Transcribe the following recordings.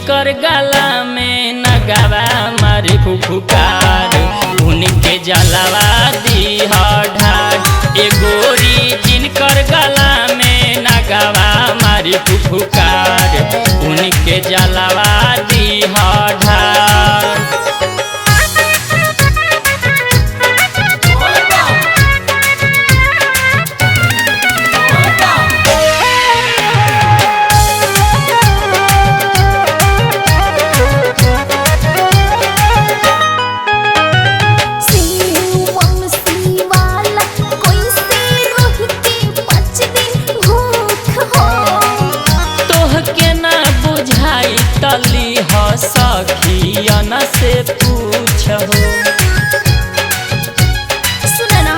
जिनकर गला में नगावा मारे फुफुकार उनके जलावा दी ढाल। ए गोरी जिनकर गला में नगावा मारे फुफुकार उनके जलावा दी ढाल। तली हो सखियन से पूछो सुनना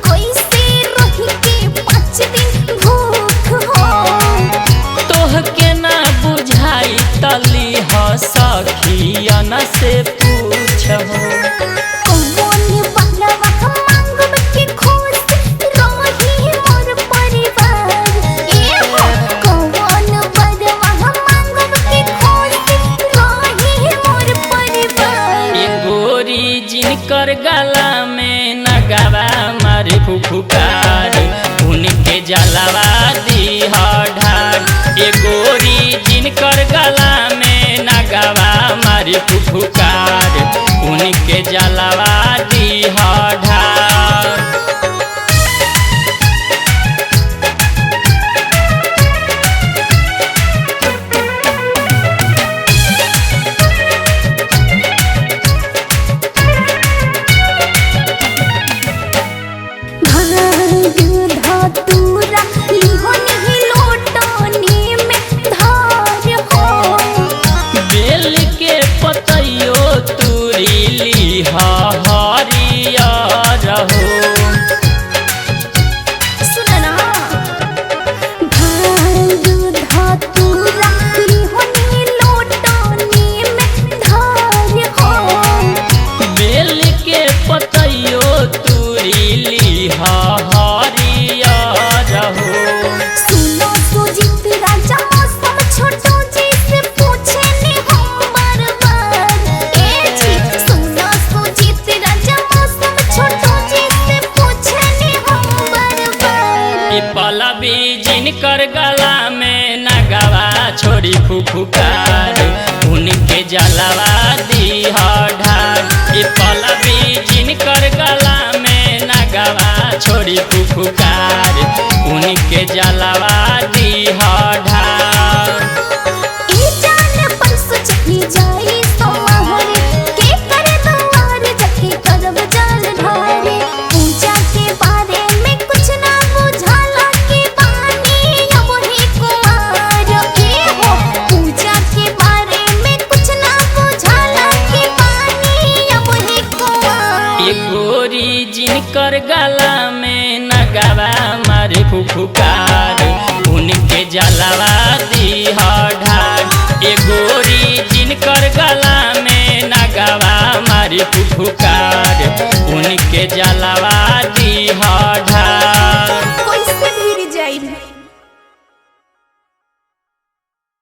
कोई से रह के 5 दिन भूख हो। तोह के ना बुझाई तली हो सखियन से पूछो जिनकर गला में नगावा मारे फुफुकार उनके जलावा दी ढाल। ए गोरी जिनकर गला में नगावा मारे फुफुकार उनके जलावा दी ढाल। बेल के पतइयो तुरीली हरियर हो। सुनना बेल के पतइयो तुरीली हरियर हो। सुनो सुजीत राजा मौसम छोटो जी से पूछे नी हम बार-बार। ए जी सुनो सुजीत राजा मौसम छोटो जी से पूछे नी हम बार-बार। ए पलवी जिनकर गला में नगावा छोड़ी फुफुकार उनके जलावा दी ढाल। ए पलवी जिनकर गला में नगावा छोड़ी फुफुकार उनके जलावा दी ढाल। ई जान पर सोचनी जाई सोहरे के कर द्वार जखे करब जल ढारे। पूजा के बारे में कुछ ना बुझाला के बानी अब ही कुमार के हो। पूजा के बारे में कुछ ना बुझाला के बानी अब ही कुमार। ए गोरी जिनकर गला में नगावा मारे फुफुकार उनके जलावा दी ढाल। ए गोरी जिनकर गला में नगावा मारे फुफुकार उनके जलावा दी ढाल।